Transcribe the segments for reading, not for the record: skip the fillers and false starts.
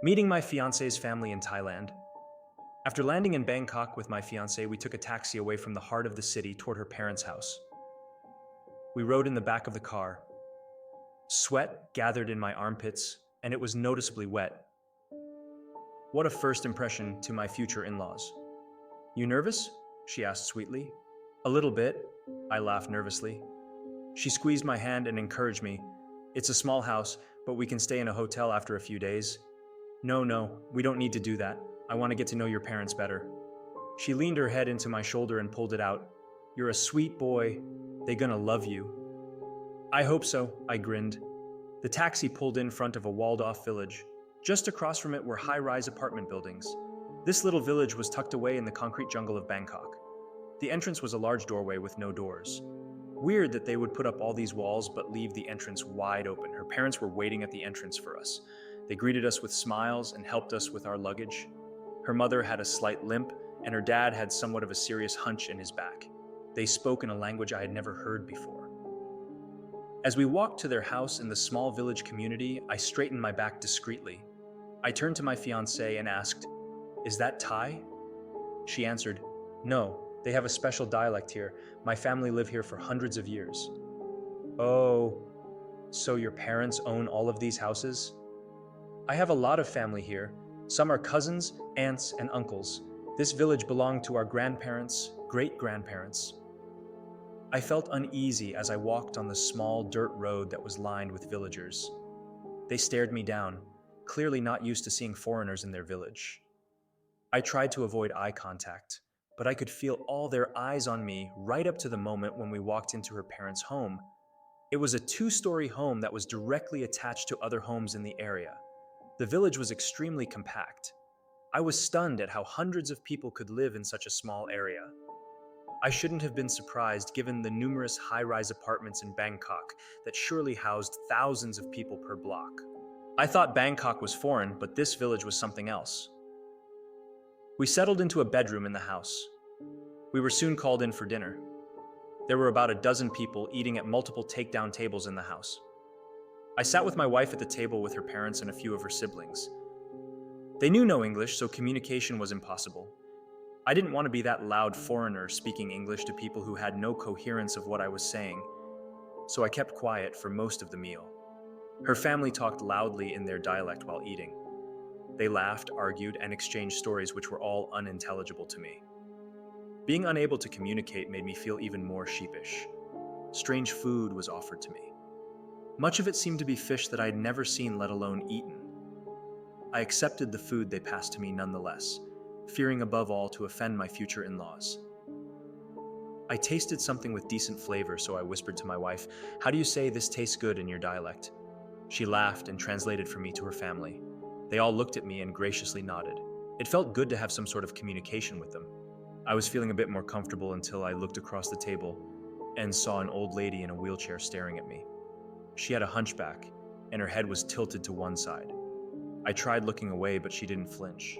Meeting my fiance's family in Thailand. After landing in Bangkok with my fiance, we took a taxi away from the heart of the city toward her parents' house. We rode in the back of the car. Sweat gathered in my armpits, and it was noticeably wet. What a first impression to my future in-laws. You nervous? She asked sweetly. A little bit, I laughed nervously. She squeezed my hand and encouraged me. It's a small house, but we can stay in a hotel after a few days. No, we don't need to do that. I want to get to know your parents better. She leaned her head into my shoulder and pulled it out. You're a sweet boy. They gonna love you. I hope so, I grinned. The taxi pulled in front of a walled-off village. Just across from it were high-rise apartment buildings. This little village was tucked away in the concrete jungle of Bangkok. The entrance was a large doorway with no doors. Weird that they would put up all these walls but leave the entrance wide open. Her parents were waiting at the entrance for us. They greeted us with smiles and helped us with our luggage. Her mother had a slight limp, and her dad had somewhat of a serious hunch in his back. They spoke in a language I had never heard before. As we walked to their house in the small village community, I straightened my back discreetly. I turned to my fiancée and asked, "Is that Thai?" She answered, "No, they have a special dialect here. My family live here for hundreds of years." "Oh, so your parents own all of these houses?" "I have a lot of family here. Some are cousins, aunts, and uncles. This village belonged to our grandparents, great-grandparents." I felt uneasy as I walked on the small dirt road that was lined with villagers. They stared me down, clearly not used to seeing foreigners in their village. I tried to avoid eye contact, but I could feel all their eyes on me right up to the moment when we walked into her parents' home. It was a two-story home that was directly attached to other homes in the area. The village was extremely compact. I was stunned at how hundreds of people could live in such a small area. I shouldn't have been surprised given the numerous high-rise apartments in Bangkok that surely housed thousands of people per block. I thought Bangkok was foreign, but this village was something else. We settled into a bedroom in the house. We were soon called in for dinner. There were about a dozen people eating at multiple takedown tables in the house. I sat with my wife at the table with her parents and a few of her siblings. They knew no English, so communication was impossible. I didn't want to be that loud foreigner speaking English to people who had no coherence of what I was saying, so I kept quiet for most of the meal. Her family talked loudly in their dialect while eating. They laughed, argued, and exchanged stories which were all unintelligible to me. Being unable to communicate made me feel even more sheepish. Strange food was offered to me. Much of it seemed to be fish that I had never seen, let alone eaten. I accepted the food they passed to me nonetheless, fearing above all to offend my future in-laws. I tasted something with decent flavor, so I whispered to my wife, "How do you say this tastes good in your dialect?" She laughed and translated for me to her family. They all looked at me and graciously nodded. It felt good to have some sort of communication with them. I was feeling a bit more comfortable until I looked across the table and saw an old lady in a wheelchair staring at me. She had a hunchback, and her head was tilted to one side. I tried looking away, but she didn't flinch.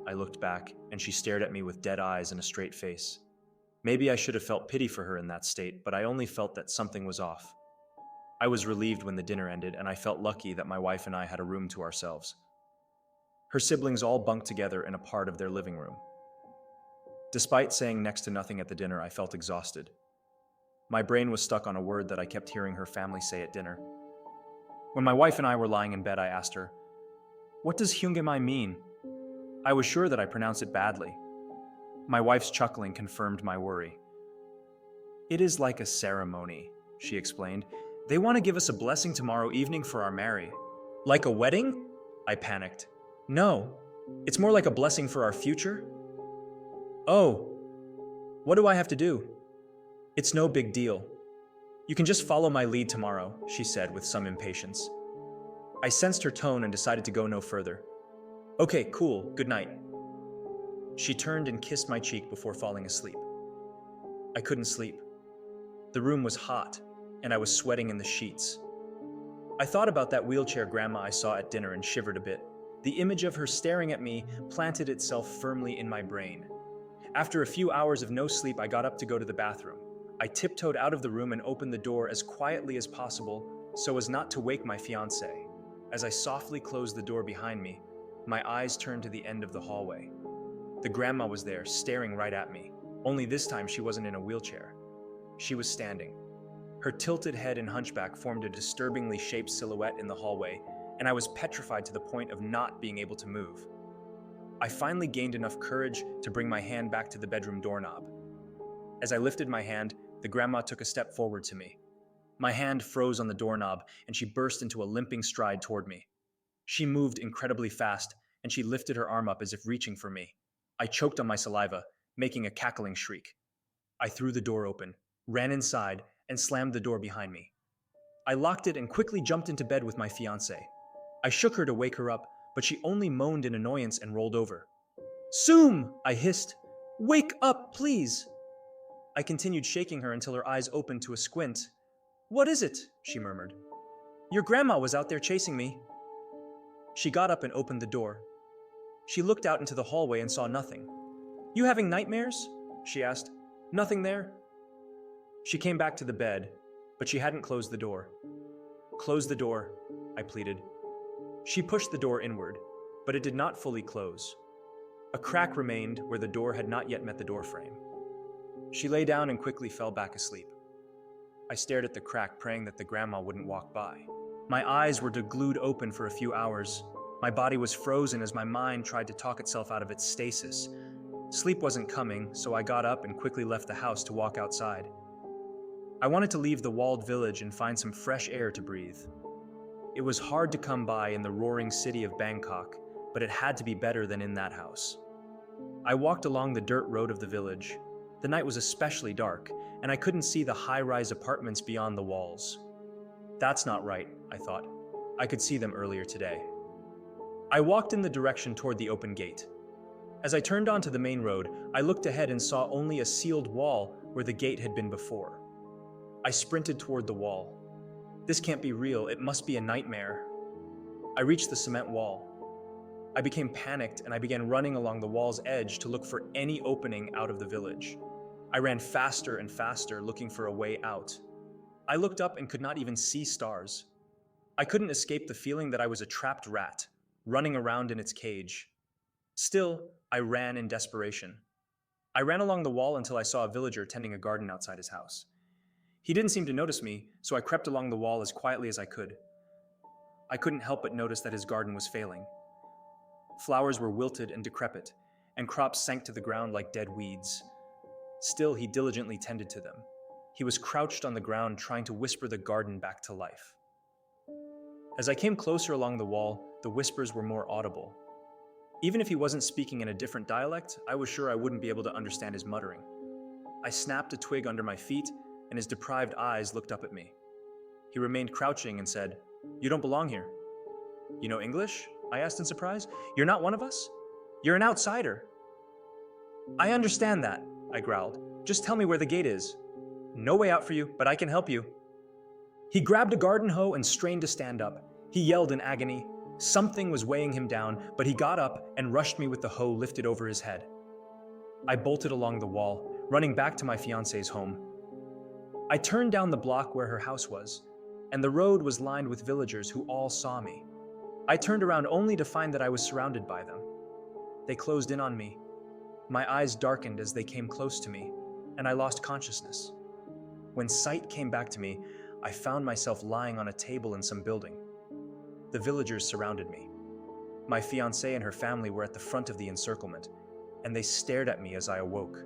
I looked back, and she stared at me with dead eyes and a straight face. Maybe I should have felt pity for her in that state, but I only felt that something was off. I was relieved when the dinner ended, and I felt lucky that my wife and I had a room to ourselves. Her siblings all bunked together in a part of their living room. Despite saying next to nothing at the dinner, I felt exhausted. My brain was stuck on a word that I kept hearing her family say at dinner. When my wife and I were lying in bed, I asked her, "What does hyungemai mean?" I was sure that I pronounced it badly. My wife's chuckling confirmed my worry. "It is like a ceremony," she explained. "They want to give us a blessing tomorrow evening for our marriage." "Like a wedding?" I panicked. "No, it's more like a blessing for our future." "Oh, what do I have to do?" "It's no big deal. You can just follow my lead tomorrow," she said with some impatience. I sensed her tone and decided to go no further. "Okay, cool, good night." She turned and kissed my cheek before falling asleep. I couldn't sleep. The room was hot, and I was sweating in the sheets. I thought about that wheelchair grandma I saw at dinner and shivered a bit. The image of her staring at me planted itself firmly in my brain. After a few hours of no sleep, I got up to go to the bathroom. I tiptoed out of the room and opened the door as quietly as possible so as not to wake my fiancé. As I softly closed the door behind me, My eyes turned to the end of the hallway. The grandma was there, staring right at me. Only this time she wasn't in a wheelchair. She was standing. Her tilted head and hunchback formed a disturbingly shaped silhouette in the hallway, and I was petrified to the point of not being able to move. I finally gained enough courage to bring my hand back to the bedroom doorknob. As I lifted my hand, the grandma took a step forward to me. My hand froze on the doorknob, and she burst into a limping stride toward me. She moved incredibly fast, and she lifted her arm up as if reaching for me. I choked on my saliva, making a cackling shriek. I threw the door open, ran inside, and slammed the door behind me. I locked it and quickly jumped into bed with my fiancé. I shook her to wake her up, but she only moaned in annoyance and rolled over. "Soom!" I hissed. "Wake up, please!" I continued shaking her until her eyes opened to a squint. "What is it?" she murmured. "Your grandma was out there chasing me." She got up and opened the door. She looked out into the hallway and saw nothing. "You having nightmares?" she asked. "Nothing there?" She came back to the bed, but she hadn't closed the door. "Close the door," I pleaded. She pushed the door inward, but it did not fully close. A crack remained where the door had not yet met the doorframe. She lay down and quickly fell back asleep. I stared at the crack, praying that the grandma wouldn't walk by. My eyes were glued open for a few hours. My body was frozen as my mind tried to talk itself out of its stasis. Sleep wasn't coming, so I got up and quickly left the house to walk outside. I wanted to leave the walled village and find some fresh air to breathe. It was hard to come by in the roaring city of Bangkok, but it had to be better than in that house. I walked along the dirt road of the village. The night was especially dark, and I couldn't see the high-rise apartments beyond the walls. That's not right, I thought. I could see them earlier today. I walked in the direction toward the open gate. As I turned onto the main road, I looked ahead and saw only a sealed wall where the gate had been before. I sprinted toward the wall. This can't be real, it must be a nightmare. I reached the cement wall. I became panicked and I began running along the wall's edge to look for any opening out of the village. I ran faster and faster, looking for a way out. I looked up and could not even see stars. I couldn't escape the feeling that I was a trapped rat, running around in its cage. Still, I ran in desperation. I ran along the wall until I saw a villager tending a garden outside his house. He didn't seem to notice me, so I crept along the wall as quietly as I could. I couldn't help but notice that his garden was failing. Flowers were wilted and decrepit, and crops sank to the ground like dead weeds. Still, he diligently tended to them. He was crouched on the ground trying to whisper the garden back to life. As I came closer along the wall, the whispers were more audible. Even if he wasn't speaking in a different dialect, I was sure I wouldn't be able to understand his muttering. I snapped a twig under my feet, and his deprived eyes looked up at me. He remained crouching and said, "You don't belong here." "You know English?" I asked in surprise. "You're not one of us? You're an outsider." "I understand that," I growled. "Just tell me where the gate is." "No way out for you, but I can help you." He grabbed a garden hoe and strained to stand up. He yelled in agony. Something was weighing him down, but he got up and rushed me with the hoe lifted over his head. I bolted along the wall, running back to my fiancé's home. I turned down the block where her house was, and the road was lined with villagers who all saw me. I turned around only to find that I was surrounded by them. They closed in on me. My eyes darkened as they came close to me, and I lost consciousness. When sight came back to me, I found myself lying on a table in some building. The villagers surrounded me. My fiancée and her family were at the front of the encirclement, and they stared at me as I awoke.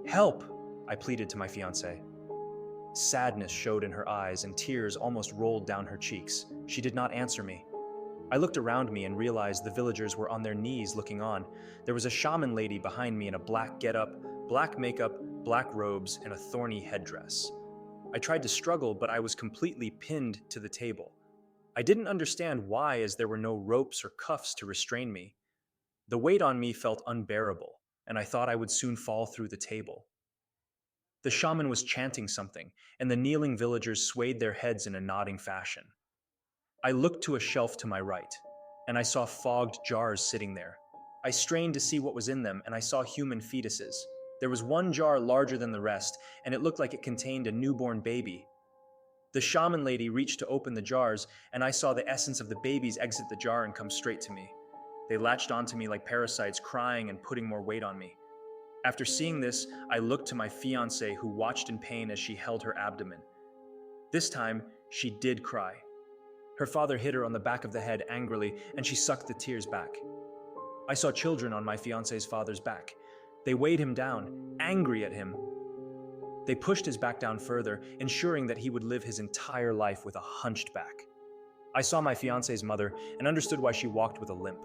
"Help!" I pleaded to my fiancée. Sadness showed in her eyes and tears almost rolled down her cheeks. She did not answer me. I looked around me and realized the villagers were on their knees looking on. There was a shaman lady behind me in a black getup, black makeup, black robes, and a thorny headdress. I tried to struggle, but I was completely pinned to the table. I didn't understand why, as there were no ropes or cuffs to restrain me. The weight on me felt unbearable, and I thought I would soon fall through the table. The shaman was chanting something, and the kneeling villagers swayed their heads in a nodding fashion. I looked to a shelf to my right, and I saw fogged jars sitting there. I strained to see what was in them, and I saw human fetuses. There was one jar larger than the rest, and it looked like it contained a newborn baby. The shaman lady reached to open the jars, and I saw the essence of the babies exit the jar and come straight to me. They latched onto me like parasites, crying and putting more weight on me. After seeing this, I looked to my fiancé, who watched in pain as she held her abdomen. This time, she did cry. Her father hit her on the back of the head angrily, and she sucked the tears back. I saw children on my fiancé's father's back. They weighed him down, angry at him. They pushed his back down further, ensuring that he would live his entire life with a hunched back. I saw my fiancé's mother and understood why she walked with a limp.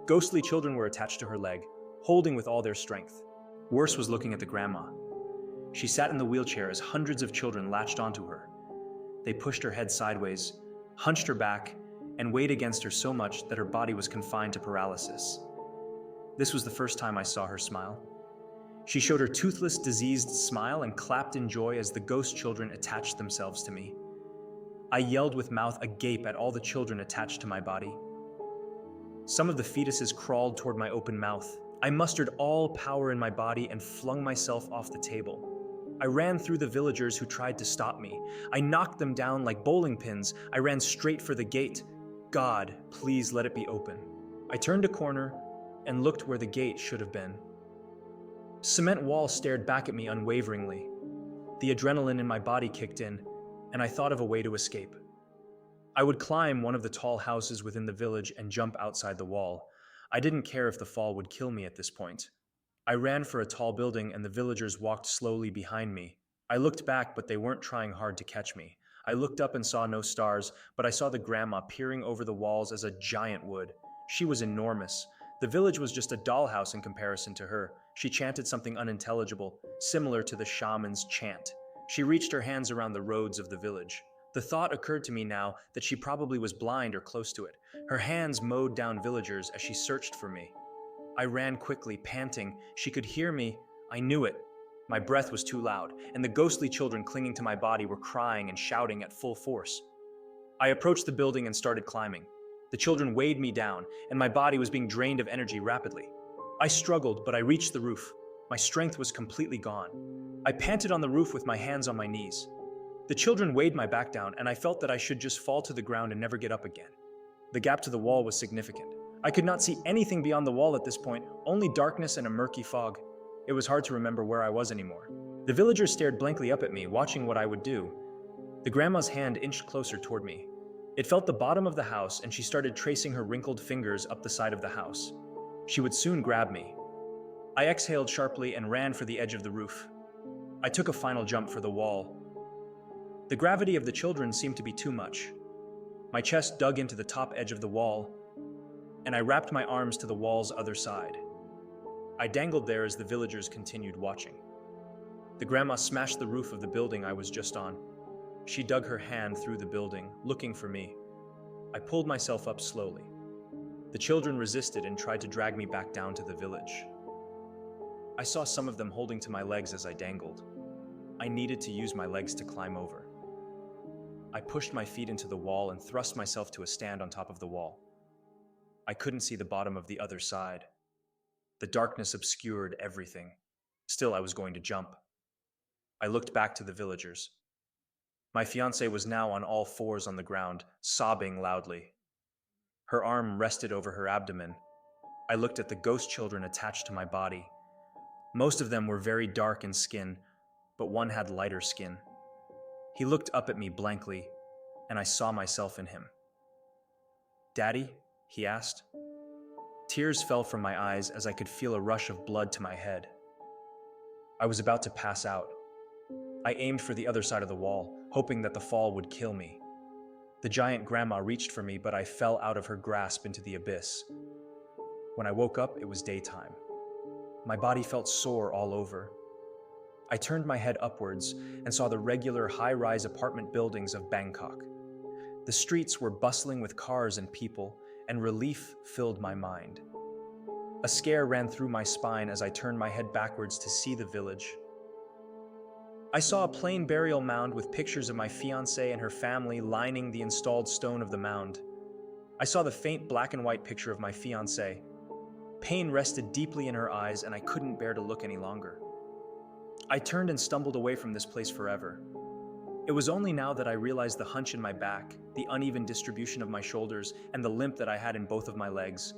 Ghostly children were attached to her leg, holding with all their strength. Worse was looking at the grandma. She sat in the wheelchair as hundreds of children latched onto her. They pushed her head sideways, hunched her back, and weighed against her so much that her body was confined to paralysis. This was the first time I saw her smile. She showed her toothless, diseased smile and clapped in joy as the ghost children attached themselves to me. I yelled with mouth agape at all the children attached to my body. Some of the fetuses crawled toward my open mouth. I mustered all power in my body and flung myself off the table. I ran through the villagers who tried to stop me. I knocked them down like bowling pins. I ran straight for the gate. God, please let it be open. I turned a corner and looked where the gate should have been. Cement wall stared back at me unwaveringly. The adrenaline in my body kicked in, and I thought of a way to escape. I would climb one of the tall houses within the village and jump outside the wall. I didn't care if the fall would kill me at this point. I ran for a tall building and the villagers walked slowly behind me. I looked back, but they weren't trying hard to catch me. I looked up and saw no stars, but I saw the grandma peering over the walls as a giant would. She was enormous. The village was just a dollhouse in comparison to her. She chanted something unintelligible, similar to the shaman's chant. She reached her hands around the roads of the village. The thought occurred to me now that she probably was blind or close to it. Her hands mowed down villagers as she searched for me. I ran quickly, panting. She could hear me. I knew it. My breath was too loud, and the ghostly children clinging to my body were crying and shouting at full force. I approached the building and started climbing. The children weighed me down, and my body was being drained of energy rapidly. I struggled, but I reached the roof. My strength was completely gone. I panted on the roof with my hands on my knees. The children weighed my back down, and I felt that I should just fall to the ground and never get up again. The gap to the wall was significant. I could not see anything beyond the wall at this point, only darkness and a murky fog. It was hard to remember where I was anymore. The villagers stared blankly up at me, watching what I would do. The grandma's hand inched closer toward me. It felt the bottom of the house, and she started tracing her wrinkled fingers up the side of the house. She would soon grab me. I exhaled sharply and ran for the edge of the roof. I took a final jump for the wall. The gravity of the children seemed to be too much. My chest dug into the top edge of the wall, and I wrapped my arms to the wall's other side. I dangled there as the villagers continued watching. The grandma smashed the roof of the building I was just on. She dug her hand through the building, looking for me. I pulled myself up slowly. The children resisted and tried to drag me back down to the village. I saw some of them holding to my legs as I dangled. I needed to use my legs to climb over. I pushed my feet into the wall and thrust myself to a stand on top of the wall. I couldn't see the bottom of the other side. The darkness obscured everything. Still, I was going to jump. I looked back to the villagers. My fiancée was now on all fours on the ground, sobbing loudly. Her arm rested over her abdomen. I looked at the ghost children attached to my body. Most of them were very dark in skin, but one had lighter skin. He looked up at me blankly, and I saw myself in him. "Daddy?" he asked. Tears fell from my eyes as I could feel a rush of blood to my head. I was about to pass out. I aimed for the other side of the wall, hoping that the fall would kill me. The giant grandma reached for me, but I fell out of her grasp into the abyss. When I woke up, it was daytime. My body felt sore all over. I turned my head upwards and saw the regular high-rise apartment buildings of Bangkok. The streets were bustling with cars and people, and relief filled my mind. A scare ran through my spine as I turned my head backwards to see the village. I saw a plain burial mound with pictures of my fiancée and her family lining the installed stone of the mound. I saw the faint black and white picture of my fiancée. Pain rested deeply in her eyes, and I couldn't bear to look any longer. I turned and stumbled away from this place forever. It was only now that I realized the hunch in my back, the uneven distribution of my shoulders, and the limp that I had in both of my legs.